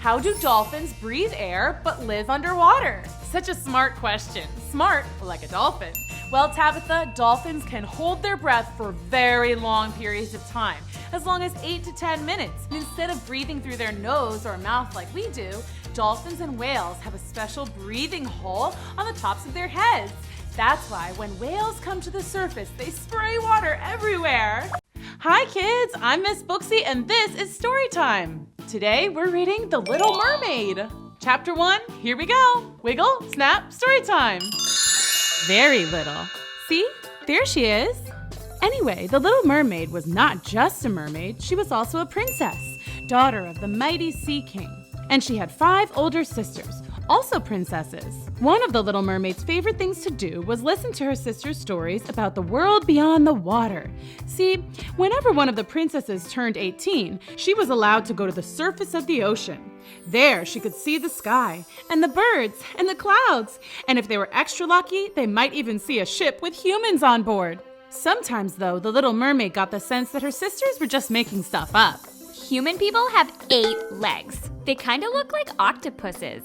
How do dolphins breathe air but live underwater? Such a smart question. Smart like a dolphin. Well, Tabitha, dolphins can hold their breath for very long periods of time, as long as 8 to 10 minutes. Instead of breathing through their nose or mouth like we do, dolphins and whales have a special breathing hole on the tops of their heads. That's why when whales come to the surface, they spray water everywhere. Hi kids, I'm Miss Booksy and this is Storytime. Today we're reading The Little Mermaid. Chapter 1, here we go. Wiggle, snap, storytime. Very little. See, there she is. Anyway, the Little Mermaid was not just a mermaid, she was also a princess, daughter of the mighty Sea King. And she had 5 older sisters, also princesses. One of the Little Mermaid's favorite things to do was listen to her sister's stories about the world beyond the water. See, whenever one of the princesses turned 18, she was allowed to go to the surface of the ocean. There, she could see the sky, and the birds, and the clouds. And if they were extra lucky, they might even see a ship with humans on board. Sometimes, though, the Little Mermaid got the sense that her sisters were just making stuff up. Human people have 8 legs. They kind of look like octopuses.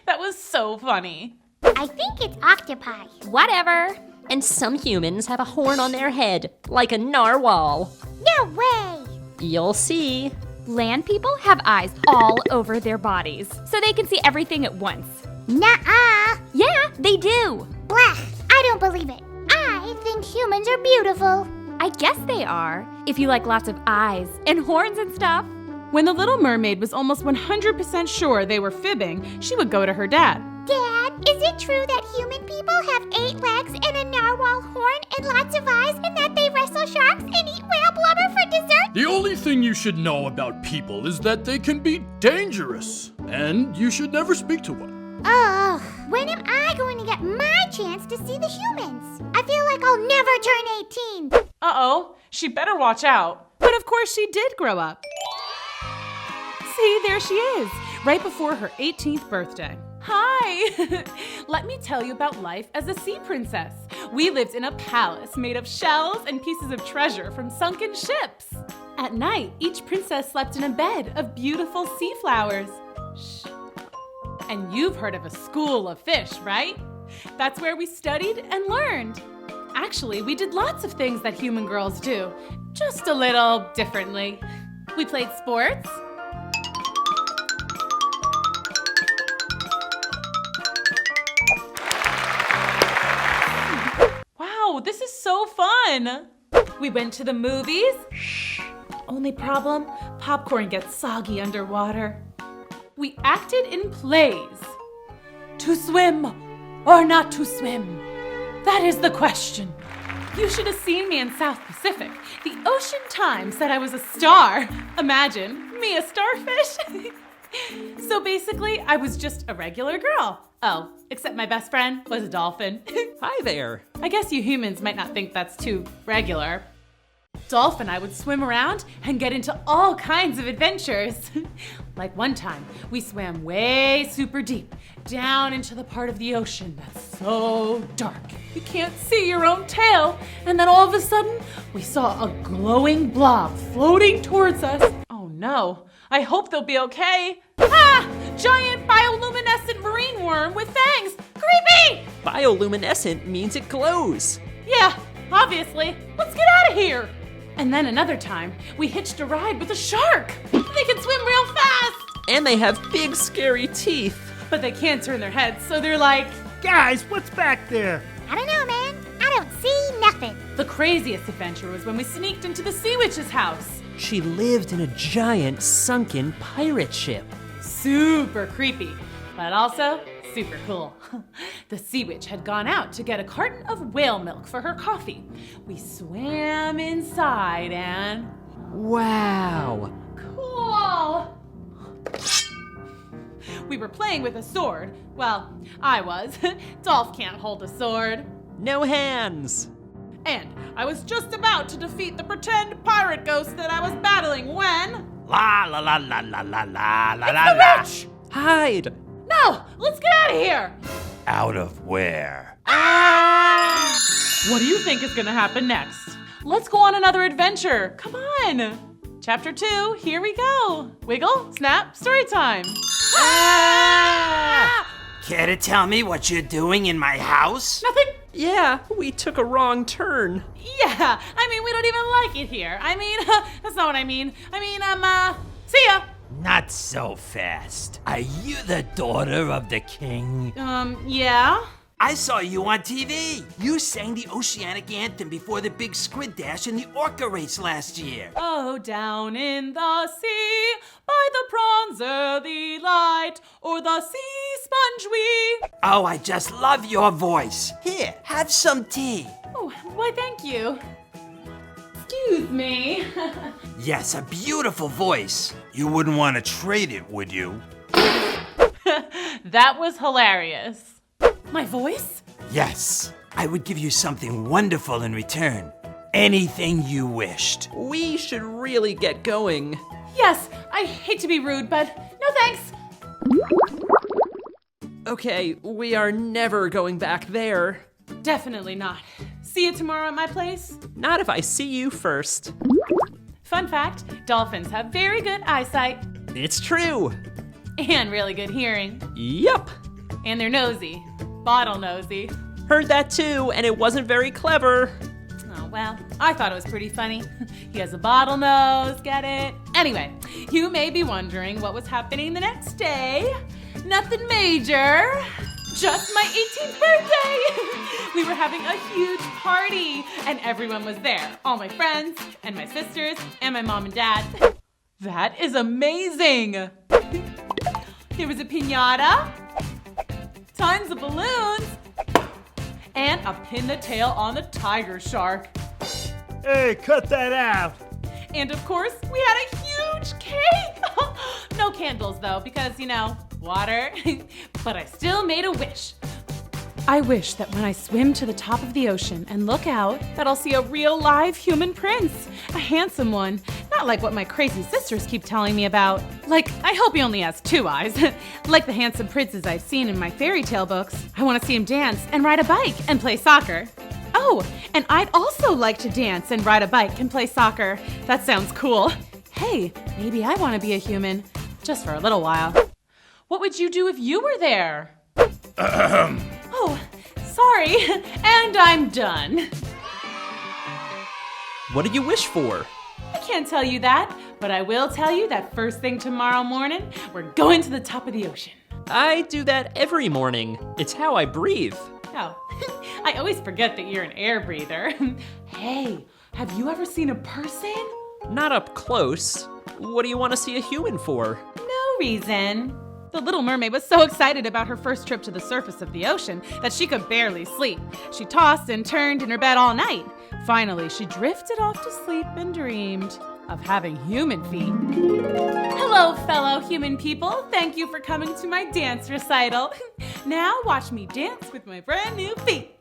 That was so funny. I think it's octopi. Whatever. And some humans have a horn on their head, like a narwhal. No way! You'll see. Land people have eyes all over their bodies, so they can see everything at once. Nuh-uh. Yeah, they do. Blah, I don't believe it. I think humans are beautiful. I guess they are, if you like lots of eyes and horns and stuff. When the Little Mermaid was almost 100% sure they were fibbing, she would go to her dad. Dad, is it true that human people have 8 legs and a narwhal horn and lots of eyes and that they wrestle sharks and eat whale blubber for dessert? The only thing you should know about people is that they can be dangerous, and you should never speak to one. Oh, when am I going to get my chance to see the humans? I feel like I'll never turn 18. Uh-oh, she better watch out. But of course she did grow up. See, there she is, right before her 18th birthday. Hi! Let me tell you about life as a sea princess. We lived in a palace made of shells and pieces of treasure from sunken ships. At night, each princess slept in a bed of beautiful sea flowers. Shh. And you've heard of a school of fish, right? That's where we studied and learned. Actually, we did lots of things that human girls do, just a little differently. We played sports. Wow, this is so fun. We went to the movies. Shh. Only problem, popcorn gets soggy underwater. We acted in plays. To swim or not to swim? That is the question. You should have seen me in South Pacific. The Ocean Times said I was a star. Imagine, me a starfish. So basically, I was just a regular girl. Oh, except my best friend was a dolphin. Hi there. I guess you humans might not think that's too regular. Dolph and I would swim around and get into all kinds of adventures. Like one time, we swam way super deep, down into the part of the ocean that's so dark you can't see your own tail. And then all of a sudden, we saw a glowing blob floating towards us. Oh no, I hope they'll be okay. Ah! Giant bioluminescent marine worm with fangs! Creepy! Bioluminescent means it glows. Yeah, obviously. Let's get out of here! And then another time, we hitched a ride with a shark. They can swim real fast! And they have big, scary teeth. But they can't turn their heads, so they're like, Guys, what's back there? I don't know, man. I don't see nothing. the craziest adventure was when we sneaked into the sea witch's house. She lived in a giant, sunken pirate ship. Super creepy, but also super cool. The sea witch had gone out to get a carton of whale milk for her coffee. We swam inside and... Wow! Cool! We were playing with a sword. Well, I was. Dolph can't hold a sword. No hands! And I was just about to defeat the pretend pirate ghost that I was battling when... La la la la la la la la It's la the la. witch! Hide! No! Let's get out of here! Out of where? What do you think is gonna happen next? Let's go on another adventure. Come on! Chapter 2, here we go. Wiggle, snap, story time. Care to tell me what you're doing in my house? Nothing. Yeah, we took a wrong turn. Yeah, I mean, we don't even like it here. I mean, that's not what I mean. I mean, see ya. Not so fast. Are you the daughter of the king? Yeah. I saw you on TV. You sang the Oceanic Anthem before the big squid dash in the orca race last year. Oh, down in the sea, by the prawns early light, or the sea sponge we. Oh, I just love your voice. Here, have some tea. Oh, why, thank you. Excuse me. Yes, a beautiful voice. You wouldn't want to trade it, would you? That was hilarious. My voice? Yes. I would give you something wonderful in return. Anything you wished. We should really get going. Yes, I hate to be rude, but no thanks. Okay, we are never going back there. Definitely not. See you tomorrow at my place? Not if I see you first. Fun fact, dolphins have very good eyesight It's true. and really good hearing. Yup. And they're nosy. Bottle nosy. Heard that too, and it wasn't very clever. Oh, well, I thought it was pretty funny. He has a bottle nose, get it? Anyway, you may be wondering what was happening the next day. Nothing major. Just my 18th birthday! We were having a huge party, and everyone was there. All my friends, and my sisters, and my mom and dad. That is amazing! There was a piñata, tons of balloons, and a pin the tail on the tiger shark. Hey, cut that out. And of course, we had a huge cake! No candles though, because, you know, water. But I still made a wish. I wish that when I swim to the top of the ocean and look out, that I'll see a real live human prince. A handsome one. Not like what my crazy sisters keep telling me about. Like, I hope he only has 2 eyes. Like the handsome princes I've seen in my fairy tale books. I want to see him dance and ride a bike and play soccer. Oh, and I'd also like to dance and ride a bike and play soccer. That sounds cool. Hey, maybe I want to be a human. Just for a little while. What would you do if you were there? Oh, sorry. And I'm done. What did you wish for? I can't tell you that, but I will tell you that first thing tomorrow morning, we're going to the top of the ocean. I do that every morning. It's how I breathe. Oh, I always forget that you're an air breather. Hey, have you ever seen a person? Not up close. What do you want to see a human for? No reason. The Little Mermaid was so excited about her first trip to the surface of the ocean that she could barely sleep. She tossed and turned in her bed all night. Finally, she drifted off to sleep and dreamed of having human feet. Hello, fellow human people. Thank you for coming to my dance recital. Now watch me dance with my brand new feet.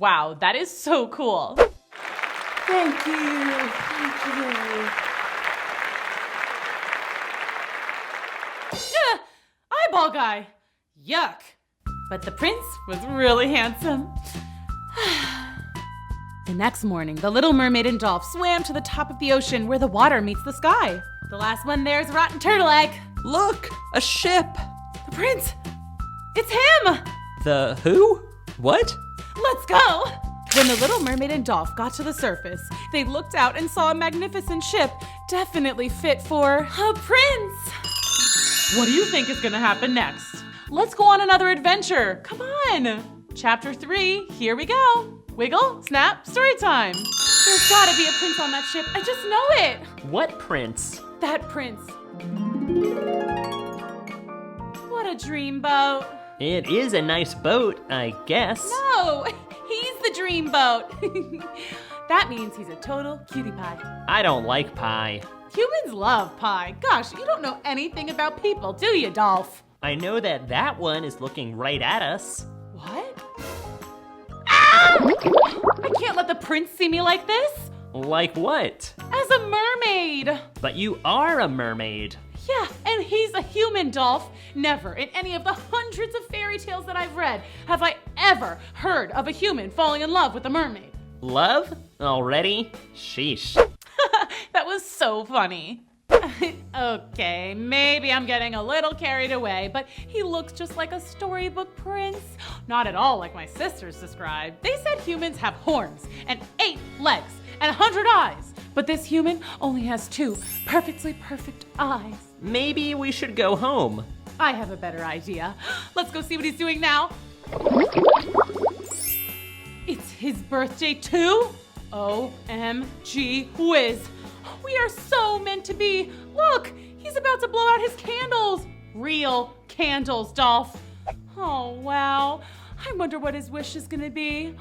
Wow, that is so cool. Thank you. Thank you. Eyeball guy. Yuck. But the prince was really handsome. The next morning, the Little Mermaid and Dolph swam to the top of the ocean where the water meets the sky. The last one there is a rotten turtle egg. Look, a ship. The prince. It's him. The who? What? Let's go! When the Little Mermaid and Dolph got to the surface, they looked out and saw a magnificent ship, definitely fit for a prince. What do you think is gonna happen next? Let's go on another adventure. Come on. Chapter 3, here we go. Wiggle, snap, story time. There's gotta be a prince on that ship. I just know it. What prince? That prince. What a dreamboat. It is a nice boat, I guess. No, he's the dreamboat. That means he's a total cutie pie. I don't like pie. Humans love pie. Gosh, you don't know anything about people, do you, Dolph? I know that one is looking right at us. What? Ah! I can't let the prince see me like this. Like what? As a mermaid. But you are a mermaid. Yeah, and he's a human, Dolph. Never in any of the hundreds of fairy tales that I've read have I ever heard of a human falling in love with a mermaid. Love? Already? Sheesh. That was so funny. Okay, maybe I'm getting a little carried away, but he looks just like a storybook prince. Not at all like my sisters described. They said humans have horns and 8 legs and 100 eyes, but this human only has 2 perfectly perfect eyes. Maybe we should go home. I have a better idea. Let's go see what he's doing now. It's his birthday too? OMG whiz. We are so meant to be. Look, he's about to blow out his candles. Real candles, Dolph. Oh, wow. I wonder what his wish is gonna be.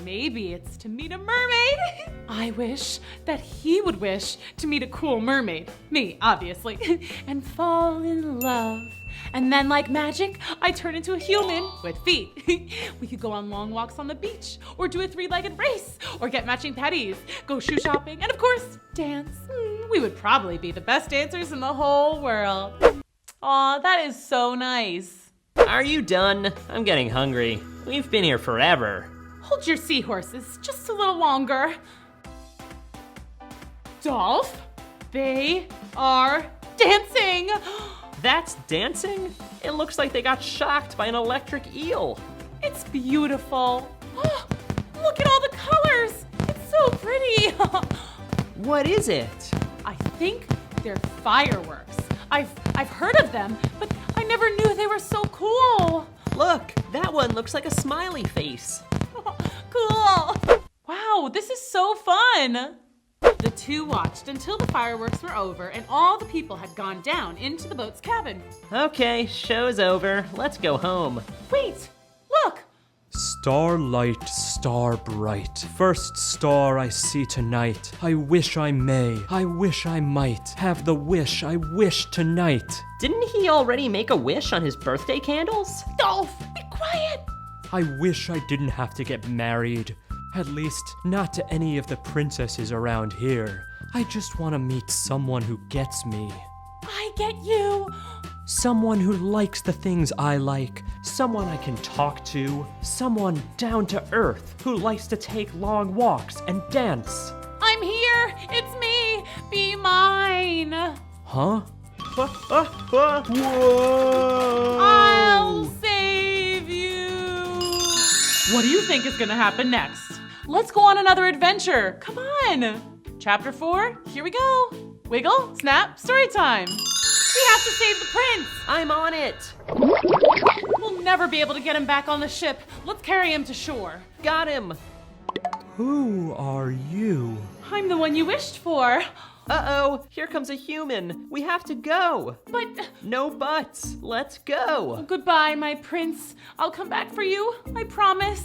Maybe it's to meet a mermaid. I wish that he would wish to meet a cool mermaid. Me, obviously. And fall in love. And then, like magic, I turn into a human with feet. We could go on long walks on the beach, or do a 3-legged race, or get matching patties, go shoe shopping, and of course, dance. We would probably be the best dancers in the whole world. Aw, that is so nice. Are you done? I'm getting hungry. We've been here forever. Hold your seahorses just a little longer. Dolph, they are dancing. That's dancing? It looks like they got shocked by an electric eel. It's beautiful. Oh, look at all the colors. It's so pretty. What is it? I think they're fireworks. I've heard of them, but I never knew they were so cool. Look, that one looks like a smiley face. Cool. Wow, this is so fun. The two watched until the fireworks were over and all the people had gone down into the boat's cabin. Okay, show's over. Let's go home. Wait, look. Starlight, star bright, first star I see tonight. I wish I may, I wish I might, have the wish I wish tonight. Didn't he already make a wish on his birthday candles? Dolph, be quiet. I wish I didn't have to get married. At least, not to any of the princesses around here. I just want to meet someone who gets me. I get you. Someone who likes the things I like. Someone I can talk to. Someone down to earth who likes to take long walks and dance. I'm here. It's me. Be mine. Huh? I'll save you. What do you think is gonna happen next? Let's go on another adventure. Come on. Chapter 4, here we go. Wiggle, snap, story time. We have to save the prince. I'm on it. We'll never be able to get him back on the ship. Let's carry him to shore. Got him. Who are you? I'm the one you wished for. Uh-oh, here comes a human. We have to go. But No buts. Let's go. goodbye, my prince. I'll come back for you. I promise.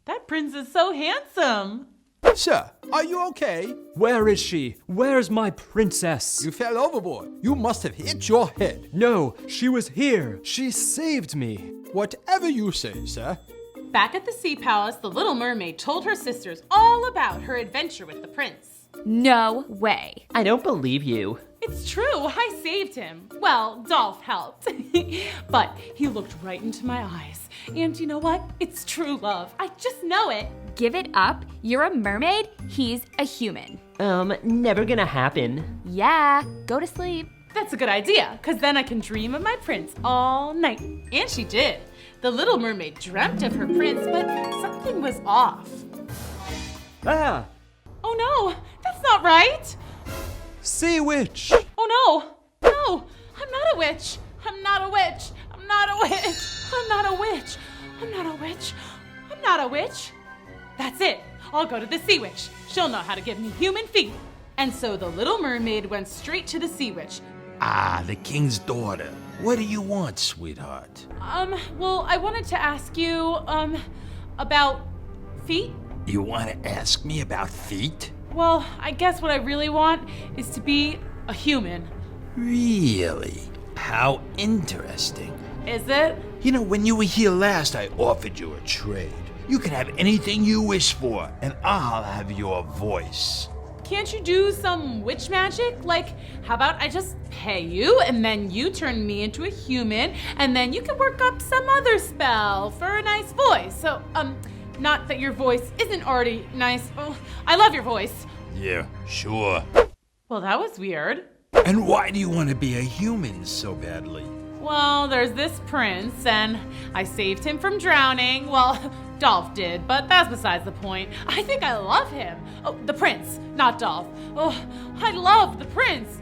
That prince is so handsome. Sir, are you okay? Where is she? Where's my princess? You fell overboard. You must have hit your head. No, she was here. She saved me. Whatever you say, sir. Back at the sea palace, the little mermaid told her sisters all about her adventure with the prince. No way. I don't believe you. It's true, I saved him. Well, Dolph helped. But he looked right into my eyes. And you know what? It's true love. I just know it. Give it up. You're a mermaid. He's a human. Never gonna happen. Yeah, go to sleep. That's a good idea, because then I can dream of my prince all night. And she did. The little mermaid dreamt of her prince, but something was off. Ah! Oh no, that's not right. Sea witch! Oh no, no, I'm not a witch. I'm not a witch. I'm not a witch. I'm not a witch. I'm not a witch. I'm not a witch. That's it. I'll go to the sea witch. She'll know how to give me human feet. And so the little mermaid went straight to the sea witch. Ah, the king's daughter. What do you want, sweetheart? Well, I wanted to ask you, about feet? You want to ask me about feet? Well, I guess what I really want is to be a human. Really? How interesting. Is it? You know, when you were here last, I offered you a trade. You can have anything you wish for, and I'll have your voice. Can't you do some witch magic? Like, how about I just pay you and then you turn me into a human and then you can work up some other spell for a nice voice. So, not that your voice isn't already nice. Oh, I love your voice. Yeah, sure. Well, that was weird. And why do you want to be a human so badly? Well, there's this prince, and I saved him from drowning. Well, Dolph did, but that's besides the point. I think I love him. Oh, the prince, not Dolph. Oh, I love the prince.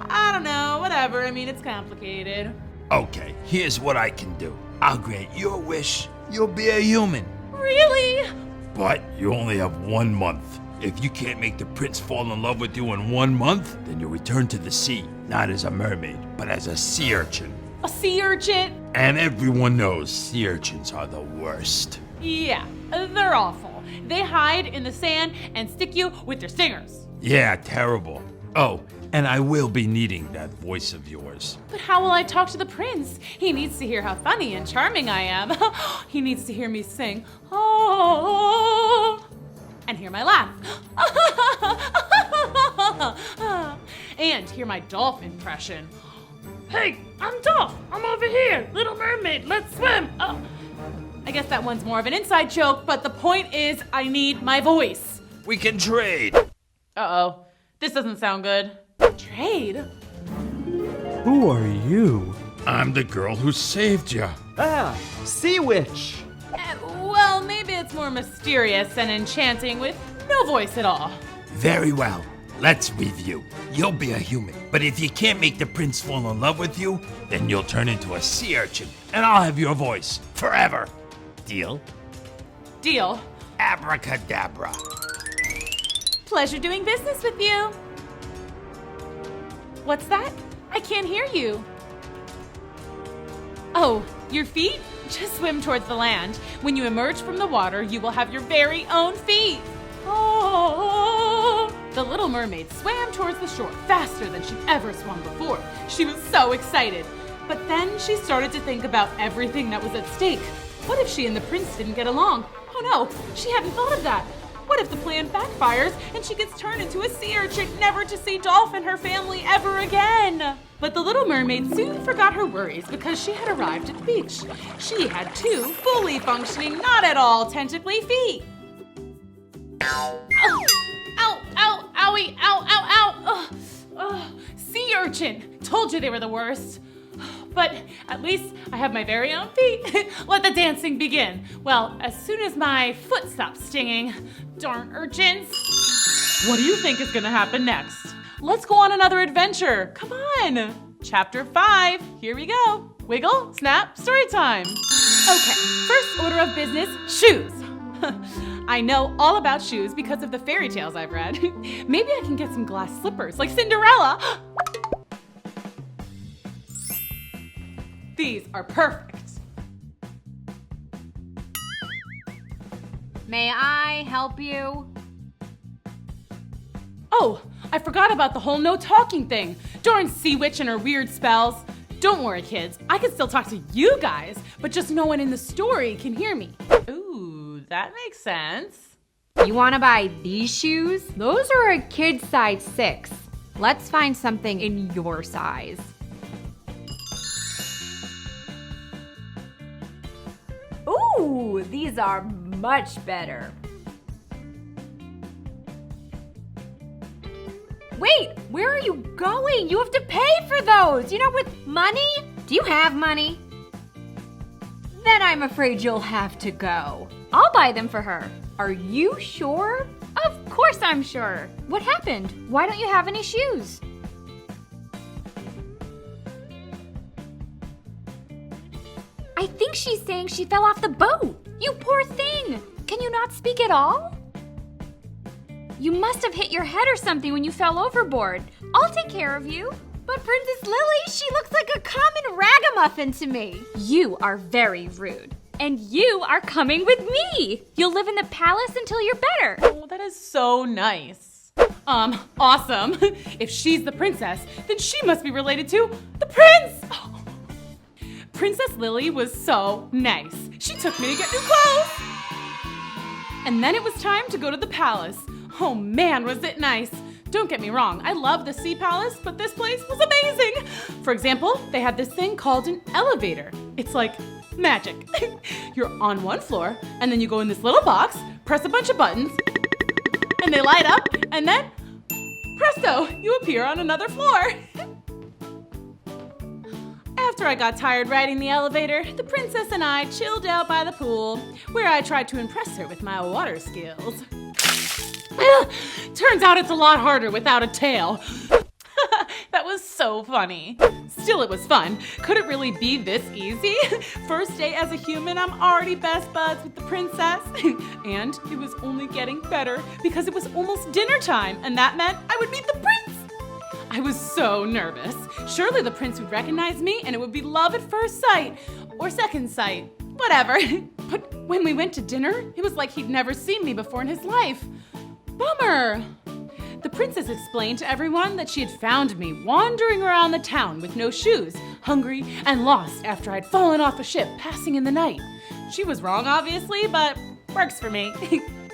I don't know, whatever. I mean, it's complicated. Okay, here's what I can do. I'll grant your wish. You'll be a human. Really? But you only have 1 month. If you can't make the prince fall in love with you in 1 month, then you'll return to the sea, not as a mermaid, but as a sea urchin. A sea urchin? And everyone knows sea urchins are the worst. Yeah, they're awful. They hide in the sand and stick you with their stingers. Yeah, terrible. Oh, and I will be needing that voice of yours. But how will I talk to the prince? He needs to hear how funny and charming I am. He needs to hear me sing. Oh. And hear my laugh. And hear my Dolph impression. Hey, I'm Dolph. I'm over here. Little mermaid, let's swim. I guess that one's more of an inside joke, but the point is I need my voice. We can trade. Uh-oh. This doesn't sound good. Trade? Who are you? I'm the girl who saved you. Ah, sea witch. Well, maybe it's more mysterious and enchanting with no voice at all. Very well. Let's review. You'll be a human, but if you can't make the prince fall in love with you, then you'll turn into a sea urchin, and I'll have your voice forever. Deal? Deal. Abracadabra. Pleasure doing business with you. What's that? I can't hear you. Oh, your feet? Just swim towards the land. When you emerge from the water, you will have your very own feet. Oh! The little mermaid swam towards the shore faster than she'd ever swum before. She was so excited. But then she started to think about everything that was at stake. What if she and the prince didn't get along? Oh no, she hadn't thought of that. What if the plan backfires and she gets turned into a sea urchin, never to see Dolph and her family ever again? But the little mermaid soon forgot her worries because she had arrived at the beach. She had 2 fully functioning, not at all tentacly feet. Ow, ow, ow, owie, ow, ow, ow. Sea urchin. Told you they were the worst. But at least I have my very own feet. Let the dancing begin. Well, as soon as my foot stops stinging. Darn urchins. What do you think is gonna happen next? Let's go on another adventure. Come on. Chapter 5. Here we go. Wiggle, snap, story time. Okay, first order of business, shoes. I know all about shoes because of the fairy tales I've read. Maybe I can get some glass slippers like Cinderella. These are perfect. May I help you? Oh, I forgot about the whole no talking thing. Darn sea witch and her weird spells. Don't worry, kids. I can still talk to you guys, but just no one in the story can hear me. Ooh, that makes sense. You want to buy these shoes? Those are a kid size 6. Let's find something in your size. Ooh, these are much better. Wait, where are you going? You have to pay for those. You know, with money? Do you have money? Then I'm afraid you'll have to go. I'll buy them for her. Are you sure? Of course I'm sure. What happened? Why don't you have any shoes? I think she's saying she fell off the boat. You poor thing. Can you not speak at all? You must have hit your head or something when you fell overboard. I'll take care of you. But Princess Lily, she looks like a common ragamuffin to me. You are very rude. And you are coming with me. You'll live in the palace until you're better. Oh, that is so nice. Awesome. If she's the princess, then she must be related to the prince. Oh. Princess Lily was so nice. She took me to get new clothes. And then it was time to go to the palace. Oh man, was it nice. Don't get me wrong, I love the Sea Palace, but this place was amazing. For example, they had this thing called an elevator. It's like magic. You're on one floor, and then you go in this little box, press a bunch of buttons, and they light up, and then, presto, you appear on another floor. After I got tired riding the elevator, the princess and I chilled out by the pool, where I tried to impress her with my water skills. Turns out it's a lot harder without a tail. That was so funny. Still, it was fun. Could it really be this easy? First day as a human, I'm already best buds with the princess. And it was only getting better because it was almost dinner time, and that meant I would meet the prince. I was so nervous. Surely the prince would recognize me and it would be love at first sight. Or second sight. Whatever. But when we went to dinner, it was like he'd never seen me before in his life. Bummer. The princess explained to everyone that she had found me wandering around the town with no shoes, hungry and lost after I'd fallen off a ship passing in the night. She was wrong, obviously, but works for me.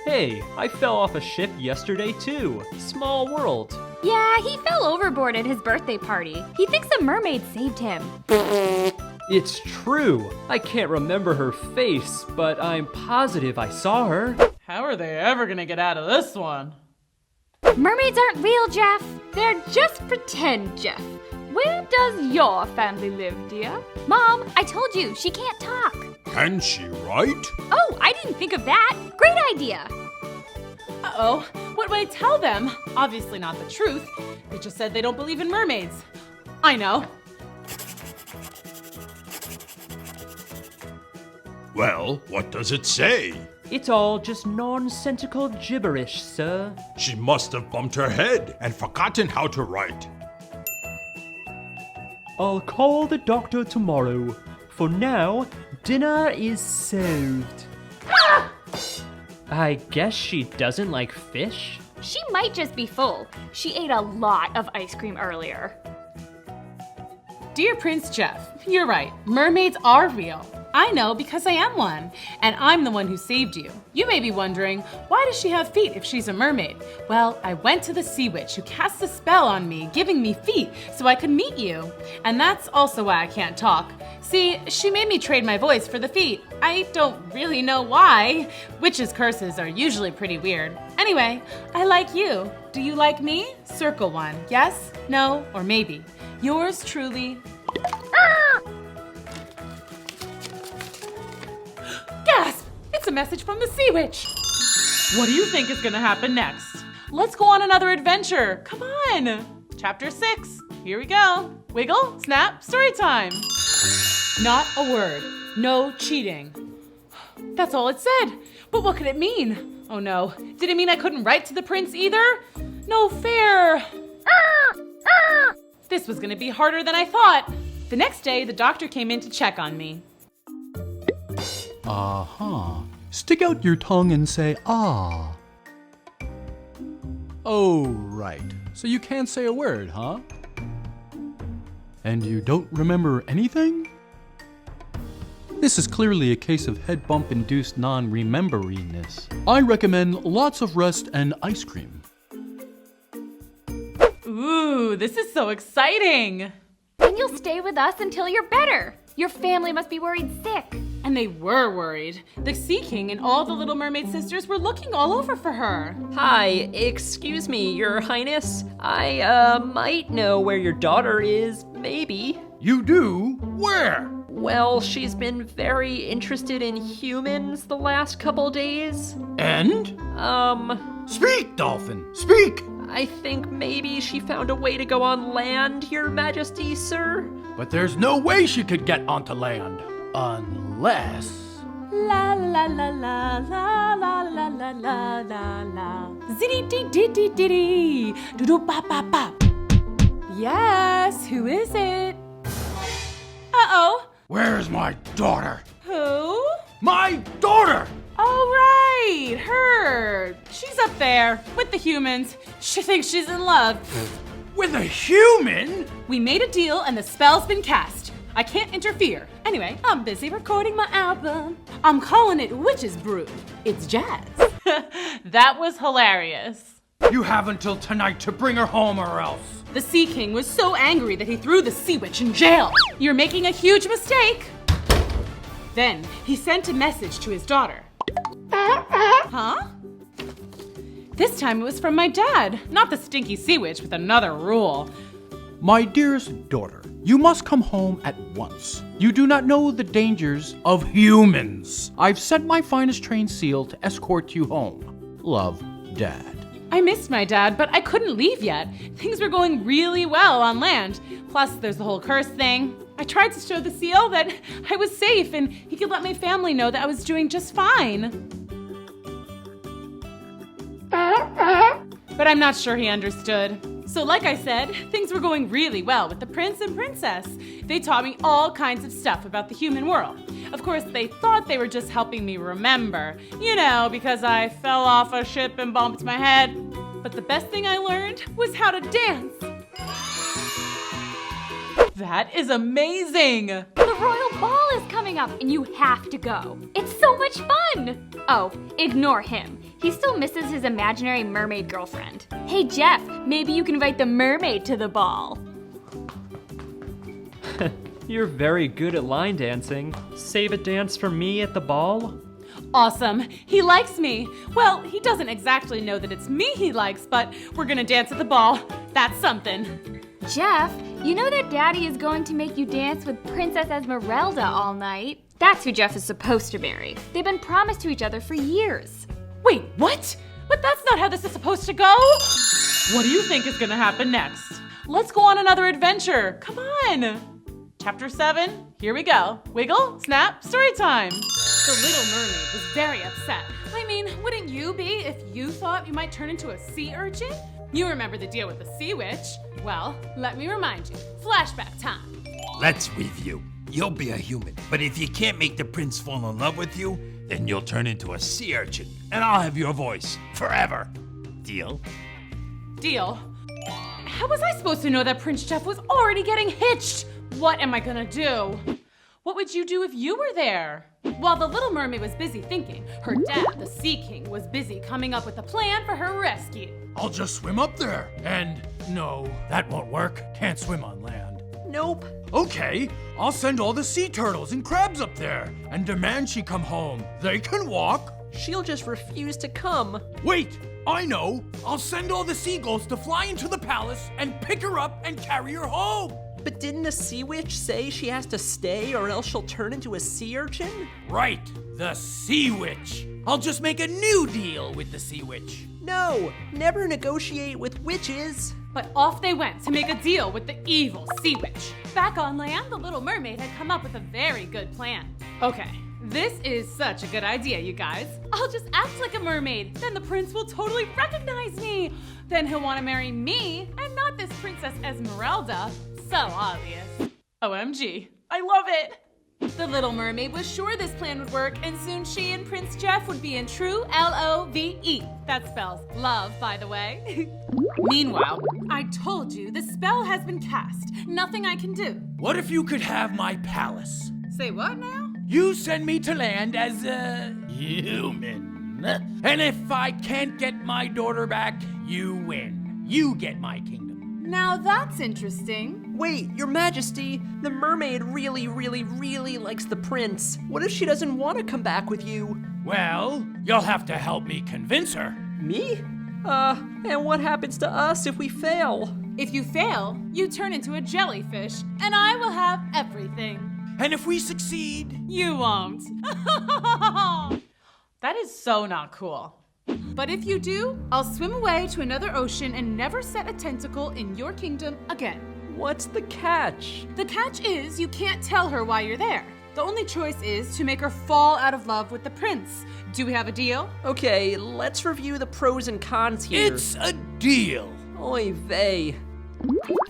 Hey, I fell off a ship yesterday too. Small world. Yeah, he fell overboard at his birthday party. He thinks a mermaid saved him. It's true. I can't remember her face, but I'm positive I saw her. How are they ever gonna get out of this one? Mermaids aren't real, Jeff. They're just pretend, Jeff. Where does your family live, dear? Mom, I told you, she can't talk. Can she write? Oh, I didn't think of that. Great idea. Uh-oh, what would I tell them? Obviously not the truth. They just said they don't believe in mermaids. I know. Well, what does it say? It's all just nonsensical gibberish, sir. She must have bumped her head and forgotten how to write. I'll call the doctor tomorrow. For now, dinner is served. I guess she doesn't like fish. She might just be full. She ate a lot of ice cream earlier. Dear Prince Jeff, you're right. Mermaids are real. I know because I am one, and I'm the one who saved you. You may be wondering, why does she have feet if she's a mermaid? Well, I went to the sea witch who cast a spell on me, giving me feet so I could meet you. And that's also why I can't talk. See, she made me trade my voice for the feet. I don't really know why. Witches' curses are usually pretty weird. Anyway, I like you. Do you like me? Circle one. Yes, no, or maybe. Yours truly. Gasp! It's a message from the Sea Witch. What do you think is gonna happen next? Let's go on another adventure. Come on. Chapter 6. Here we go. Wiggle, snap, story time. Not a word. No cheating. That's all it said. But what could it mean? Oh no. Did it mean I couldn't write to the prince either? No fair. This was gonna be harder than I thought. The next day, the doctor came in to check on me. Uh-huh. Stick out your tongue and say, ah. Oh, right. So you can't say a word, huh? And you don't remember anything? This is clearly a case of head bump-induced non-rememberiness. I recommend lots of rest and ice cream. Ooh, this is so exciting. And you'll stay with us until you're better. Your family must be worried sick. And they were worried. The Sea King and all the Little Mermaid sisters were looking all over for her. Hi, excuse me, Your Highness. I, might know where your daughter is, maybe. You do? Where? Well, she's been very interested in humans the last couple days. And? Speak, Dolphin, speak! I think maybe she found a way to go on land, Your Majesty, sir. But there's no way she could get onto land. Unless... La la la la la la la la la la la. Zitty dee dee dee dee dee. Doo doo ba ba ba. Yes, who is it? Uh-oh. Where's my daughter? Who? My daughter! Oh, right, her. She's up there with the humans. She thinks she's in love. With a human? We made a deal and the spell's been cast. I can't interfere. Anyway, I'm busy recording my album. I'm calling it Witch's Brew. It's jazz. That was hilarious. You have until tonight to bring her home or else. The Sea King was so angry that he threw the Sea Witch in jail. You're making a huge mistake. Then he sent a message to his daughter. Huh? This time it was from my dad, not the stinky Sea Witch with another rule. My dearest daughter, you must come home at once. You do not know the dangers of humans. I've sent my finest trained seal to escort you home. Love, Dad. I missed my dad, but I couldn't leave yet. Things were going really well on land. Plus, there's the whole curse thing. I tried to show the seal that I was safe and he could let my family know that I was doing just fine. But I'm not sure he understood. So like I said, things were going really well with the prince and princess. They taught me all kinds of stuff about the human world. Of course, they thought they were just helping me remember, because I fell off a ship and bumped my head. But the best thing I learned was how to dance. That is amazing! The royal ball is coming up and you have to go. It's so much fun! Oh, ignore him. He still misses his imaginary mermaid girlfriend. Hey Jeff, maybe you can invite the mermaid to the ball. You're very good at line dancing. Save a dance for me at the ball? Awesome. He likes me. Well, he doesn't exactly know that it's me he likes, but we're gonna dance at the ball. That's something. Jeff, you know that Daddy is going to make you dance with Princess Esmeralda all night? That's who Jeff is supposed to marry. They've been promised to each other for years. Wait, what? But that's not how this is supposed to go. What do you think is gonna happen next? Let's go on another adventure. Come on. Chapter 7, here we go. Wiggle, snap, story time. The Little Mermaid was very upset. I mean, wouldn't you be if you thought you might turn into a sea urchin? You remember the deal with the Sea Witch. Well, let me remind you. Flashback time. Let's review. You'll be a human, but if you can't make the prince fall in love with you, then you'll turn into a sea urchin, and I'll have your voice forever. Deal? Deal. How was I supposed to know that Prince Jeff was already getting hitched? What am I gonna do? What would you do if you were there? While the Little Mermaid was busy thinking, her dad, the Sea King, was busy coming up with a plan for her rescue. I'll just swim up there. And no, that won't work. Can't swim on land. Nope. Okay, I'll send all the sea turtles and crabs up there and demand she come home. They can walk. She'll just refuse to come. Wait, I know. I'll send all the seagulls to fly into the palace and pick her up and carry her home. But didn't the sea witch say she has to stay or else she'll turn into a sea urchin? Right, the Sea Witch. I'll just make a new deal with the Sea Witch. No, never negotiate with witches. But off they went to make a deal with the evil Sea Witch. Back on land, the Little Mermaid had come up with a very good plan. Okay, this is such a good idea, you guys. I'll just act like a mermaid, then the prince will totally recognize me. Then he'll want to marry me and not this Princess Esmeralda. So obvious. OMG, I love it. The Little Mermaid was sure this plan would work, and soon she and Prince Jeff would be in true L-O-V-E. That spells love, by the way. Meanwhile, I told you the spell has been cast. Nothing I can do. What if you could have my palace? Say what now? You send me to land as a human. And if I can't get my daughter back, you win. You get my kingdom. Now that's interesting. Wait, Your Majesty, the mermaid really, really, really likes the prince. What if she doesn't want to come back with you? Well, you'll have to help me convince her. Me? And what happens to us if we fail? If you fail, you turn into a jellyfish, and I will have everything. And if we succeed, you won't. That is so not cool. But if you do, I'll swim away to another ocean and never set a tentacle in your kingdom again. What's the catch? The catch is you can't tell her why you're there. The only choice is to make her fall out of love with the prince. Do we have a deal? Okay, let's review the pros and cons here. It's a deal. Oy vey.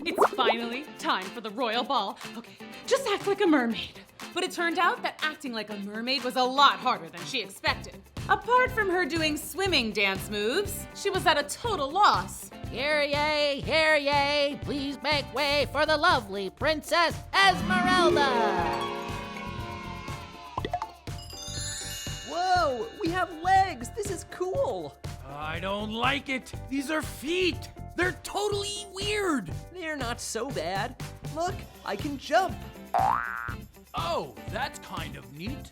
It's finally time for the royal ball. Okay, just act like a mermaid. But it turned out that acting like a mermaid was a lot harder than she expected. Apart from her doing swimming dance moves, she was at a total loss. Hear ye, please make way for the lovely Princess Esmeralda! Whoa, we have legs. This is cool. I don't like it. These are feet. They're totally weird. They're not so bad. Look, I can jump. Oh, that's kind of neat.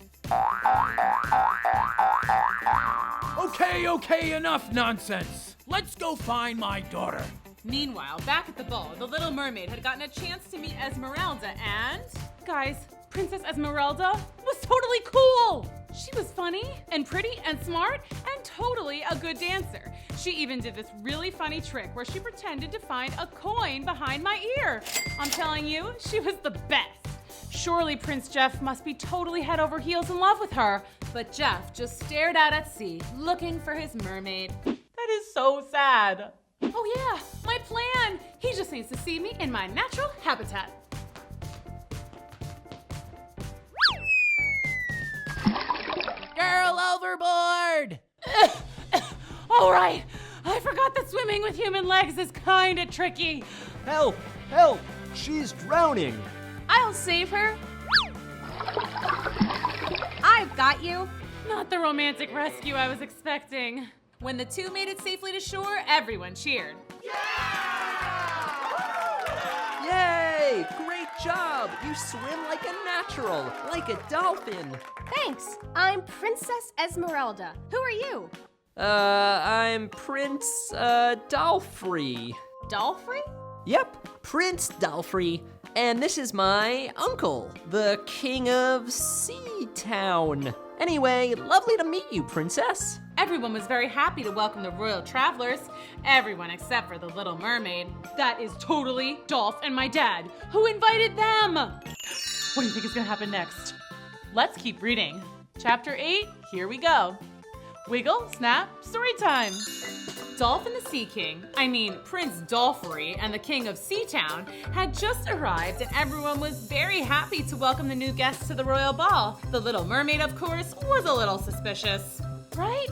Okay, enough nonsense. Let's go find my daughter. Meanwhile, back at the ball, the Little Mermaid had gotten a chance to meet Esmeralda and... Guys, Princess Esmeralda was totally cool! She was funny and pretty and smart and totally a good dancer. She even did this really funny trick where she pretended to find a coin behind my ear. I'm telling you, she was the best. Surely Prince Jeff must be totally head over heels in love with her. But Jeff just stared out at sea, looking for his mermaid. That is so sad. Oh yeah, my plan. He just needs to see me in my natural habitat. Girl overboard! All right, I forgot that swimming with human legs is kinda tricky. Help! Help! She's drowning! I'll save her. I've got you. Not the romantic rescue I was expecting. When the two made it safely to shore, everyone cheered. Yay! Great job! You swim like a natural, like a dolphin. Thanks. I'm Princess Esmeralda. Who are you? I'm Prince, Dolphin. Dolphin? Yep, Prince Dolphin. And this is my uncle, the King of Sea Town. Anyway, lovely to meet you, Princess. Everyone was very happy to welcome the royal travelers. Everyone except for the Little Mermaid. That is totally Dolph and my dad. Who invited them? What do you think is gonna happen next? Let's keep reading. Chapter 8, here we go. Wiggle, snap, story time. Dolphin the Sea King, Prince Dolphin and the King of Seatown, had just arrived and everyone was very happy to welcome the new guests to the royal ball. The Little Mermaid, of course, was a little suspicious. Right?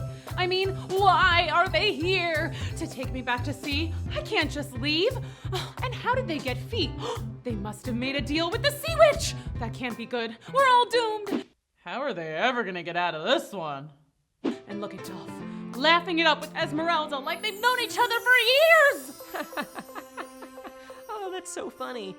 Why are they here? To take me back to sea? I can't just leave. And how did they get feet? They must have made a deal with the Sea Witch. That can't be good. We're all doomed. How are they ever gonna get out of this one? And look at Dolph, laughing it up with Esmeralda like they've known each other for years! Oh, that's so funny.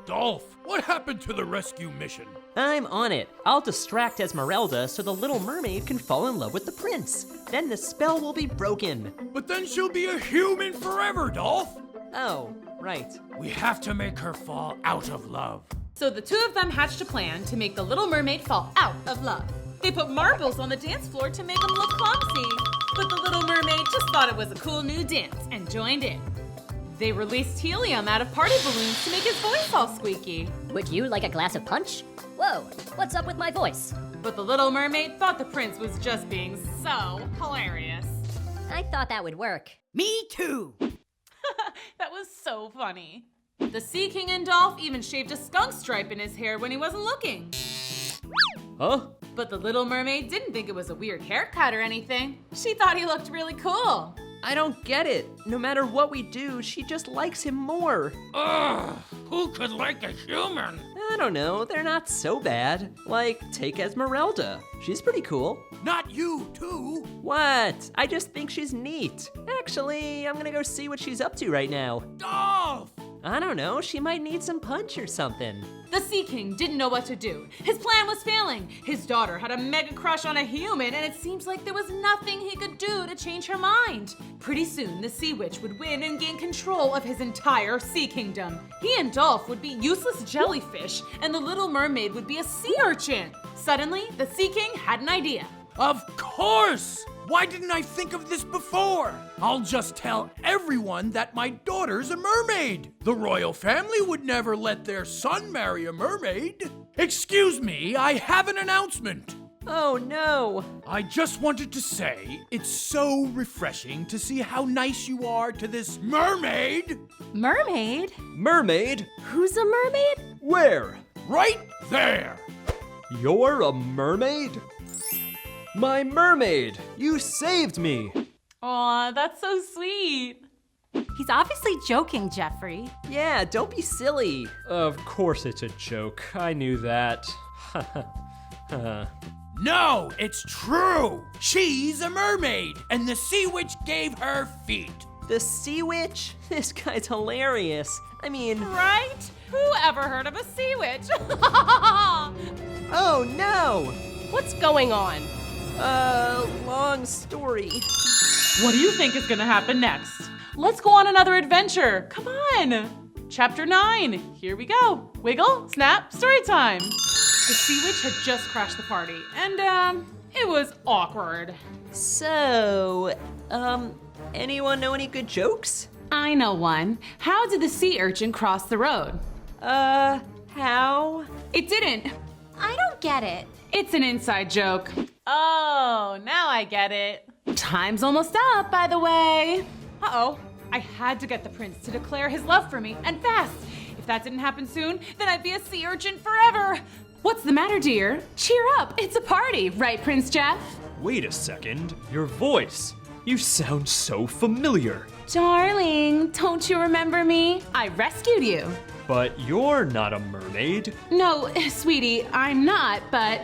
Dolph, what happened to the rescue mission? I'm on it. I'll distract Esmeralda so the Little Mermaid can fall in love with the prince. Then the spell will be broken. But then she'll be a human forever, Dolph! Oh, right. We have to make her fall out of love. So the two of them hatched a plan to make the Little Mermaid fall out of love. They put marbles on the dance floor to make them look clumsy. But the Little Mermaid just thought it was a cool new dance and joined in. They released helium out of party balloons to make his voice all squeaky. Would you like a glass of punch? Whoa, what's up with my voice? But the Little Mermaid thought the prince was just being so hilarious. I thought that would work. Me too! That was so funny. The Sea King and Dolph even shaved a skunk stripe in his hair when he wasn't looking. Huh? But the Little Mermaid didn't think it was a weird haircut or anything. She thought he looked really cool. I don't get it. No matter what we do, she just likes him more. Ugh, who could like a human? I don't know, they're not so bad. Like, take Esmeralda. She's pretty cool. Not you, too. What? I just think she's neat. Actually, I'm gonna go see what she's up to right now. Dolph! I don't know, she might need some punch or something. The Sea King didn't know what to do. His plan was failing. His daughter had a mega crush on a human, and it seems like there was nothing he could do to change her mind. Pretty soon, the Sea Witch would win and gain control of his entire sea kingdom. He and Dolph would be useless jellyfish, and the Little Mermaid would be a sea urchin. Suddenly, the Sea King had an idea. Of course! Why didn't I think of this before? I'll just tell everyone that my daughter's a mermaid. The royal family would never let their son marry a mermaid. Excuse me, I have an announcement. Oh no! I just wanted to say, it's so refreshing to see how nice you are to this mermaid. Mermaid? Mermaid? Who's a mermaid? Where? Right there. You're a mermaid? My mermaid! You saved me! Aw, that's so sweet. He's obviously joking, Jeffrey. Yeah, don't be silly. Of course it's a joke. I knew that. No, it's true. She's a mermaid, and the sea witch gave her feet. The sea witch? This guy's hilarious. I mean... Right? Who ever heard of a sea witch? Oh no! What's going on? Long story. What do you think is gonna happen next? Let's go on another adventure. Come on. Chapter 9. Here we go. Wiggle, snap, story time. The sea witch had just crashed the party, and it was awkward. So, anyone know any good jokes? I know one. How did the sea urchin cross the road? How? It didn't. I don't get it. It's an inside joke. Oh, now I get it. Time's almost up, by the way. Uh-oh. I had to get the prince to declare his love for me, and fast. If that didn't happen soon, then I'd be a sea urchin forever. What's the matter, dear? Cheer up. It's a party, right, Prince Jeff? Wait a second. Your voice. You sound so familiar. Darling, don't you remember me? I rescued you. But you're not a mermaid. No, sweetie, I'm not, but...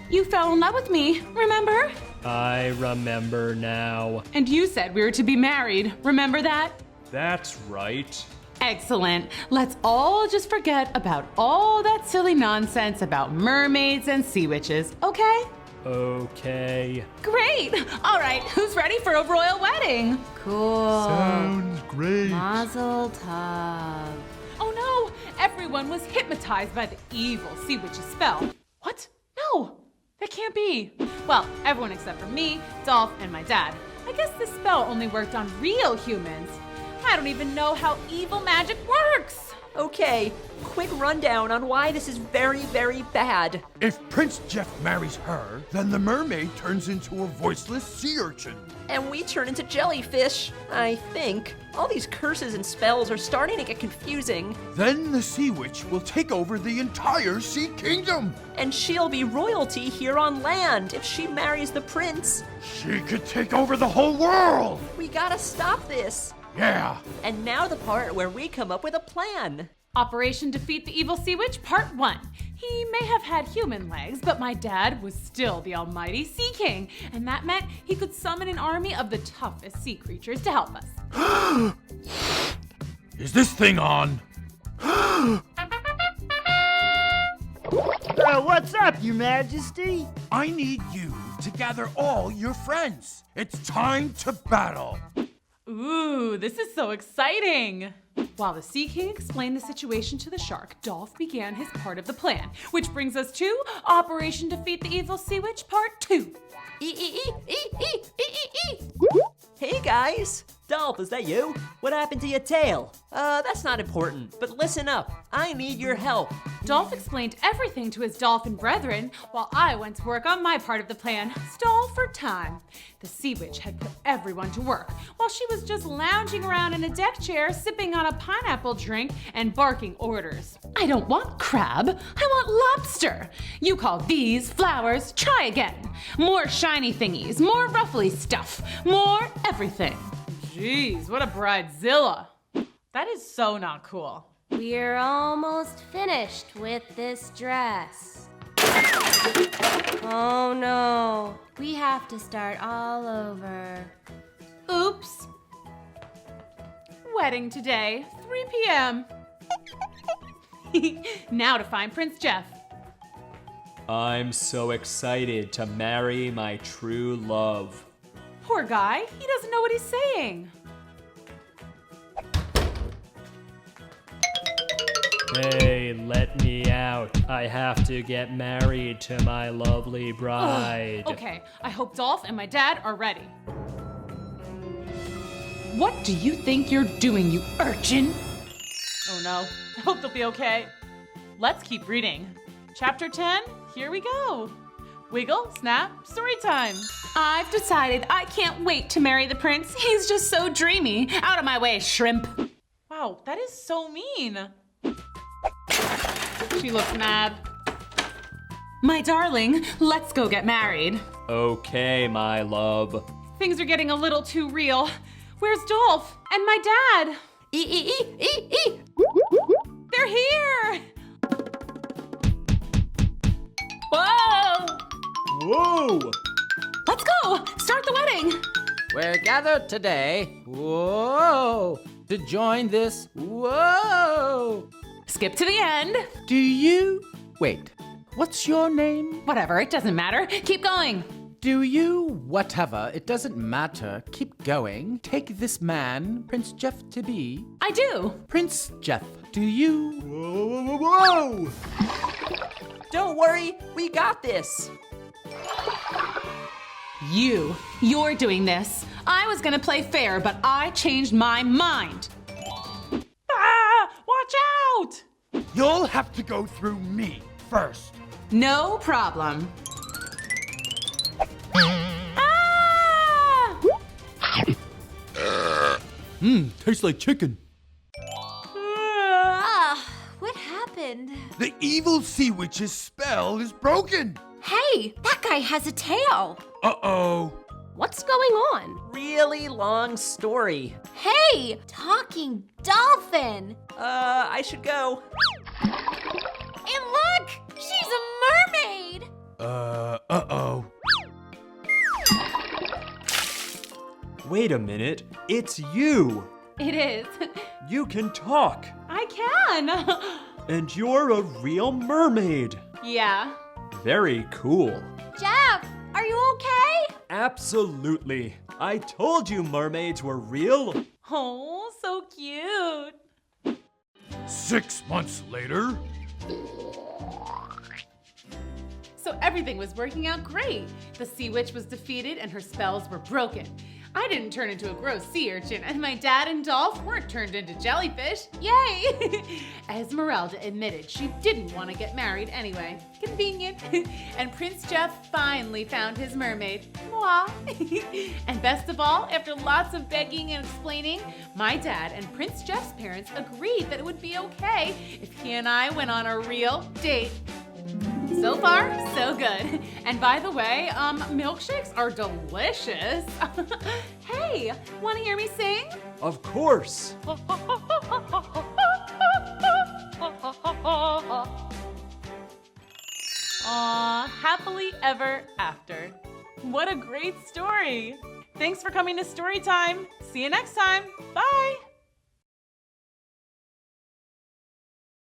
You fell in love with me, remember? I remember now. And you said we were to be married, remember that? That's right. Excellent. Let's all just forget about all that silly nonsense about mermaids and sea witches, okay? Okay. Great! All right, who's ready for a royal wedding? Cool. Sounds great. Mazel tov. Oh no! Everyone was hypnotized by the evil sea witch's spell. What? No! That can't be. Well, everyone except for me, Dolph, and my dad. I guess this spell only worked on real humans. I don't even know how evil magic works. Okay, quick rundown on why this is very, very bad. If Prince Jeff marries her, then the mermaid turns into a voiceless sea urchin. And we turn into jellyfish, I think. All these curses and spells are starting to get confusing. Then the sea witch will take over the entire sea kingdom. And she'll be royalty here on land if she marries the prince. She could take over the whole world. We gotta stop this. Yeah. And now the part where we come up with a plan. Operation Defeat the Evil Sea Witch, Part 1. He may have had human legs, but my dad was still the almighty Sea King, and that meant he could summon an army of the toughest sea creatures to help us. Is this thing on? What's up, Your Majesty? I need you to gather all your friends. It's time to battle. Ooh, this is so exciting! While the Sea King explained the situation to the shark, Dolph began his part of the plan, which brings us to Operation Defeat the Evil Sea Witch Part 2. Hey guys! Dolph, is that you? What happened to your tail? That's not important, but listen up. I need your help. Dolph explained everything to his dolphin brethren while I went to work on my part of the plan, stall for time. The Sea Witch had put everyone to work while she was just lounging around in a deck chair, sipping on a pineapple drink and barking orders. I don't want crab, I want lobster. You call these flowers, try again. More shiny thingies, more ruffly stuff, more everything. Jeez, what a bridezilla. That is so not cool. We're almost finished with this dress. Oh no, we have to start all over. Oops. Wedding today, 3 p.m. Now to find Prince Jeff. I'm so excited to marry my true love. Poor guy, he doesn't know what he's saying. Hey, let me out. I have to get married to my lovely bride. Okay, I hope Dolph and my dad are ready. What do you think you're doing, you urchin? Oh no, I hope they'll be okay. Let's keep reading. Chapter 10, here we go. Wiggle, snap, story time. I've decided I can't wait to marry the prince. He's just so dreamy. Out of my way, shrimp. Wow, that is so mean. She looks mad. My darling, let's go get married. Okay, my love. Things are getting a little too real. Where's Dolph? And my dad? They're here! Whoa! Whoa! Let's go! Start the wedding! We're gathered today, whoa, to join this, whoa. Skip to the end. Do you, wait, what's your name? Whatever, it doesn't matter. Keep going. Do you, whatever, it doesn't matter, keep going, take this man, Prince Jeff, to be? I do. Prince Jeff, do you? Whoa, whoa, whoa! Don't worry, we got this. You're doing this. I was gonna play fair, but I changed my mind. Ah! Watch out! You'll have to go through me first. No problem. Tastes like chicken. What happened? The evil sea witch's spell is broken. Hey, that guy has a tail. Uh-oh. What's going on? Really long story. Hey, talking dolphin. I should go. And look, she's a mermaid. Uh-oh. Wait a minute, it's you! It is. You can talk! I can. And you're a real mermaid! Yeah. Very cool. Jeff, are you okay? Absolutely. I told you mermaids were real. Oh, so cute. 6 months later. So everything was working out great. The sea witch was defeated and her spells were broken. I didn't turn into a gross sea urchin, and my dad and Dolph weren't turned into jellyfish. Yay! Esmeralda admitted she didn't want to get married anyway. Convenient. And Prince Jeff finally found his mermaid. Mwah. And best of all, after lots of begging and explaining, my dad and Prince Jeff's parents agreed that it would be okay if he and I went on a real date. So far, so good. And by the way, milkshakes are delicious. Hey, want to hear me sing? Of course. Aw, happily ever after. What a great story. Thanks for coming to Storytime. See you next time. Bye.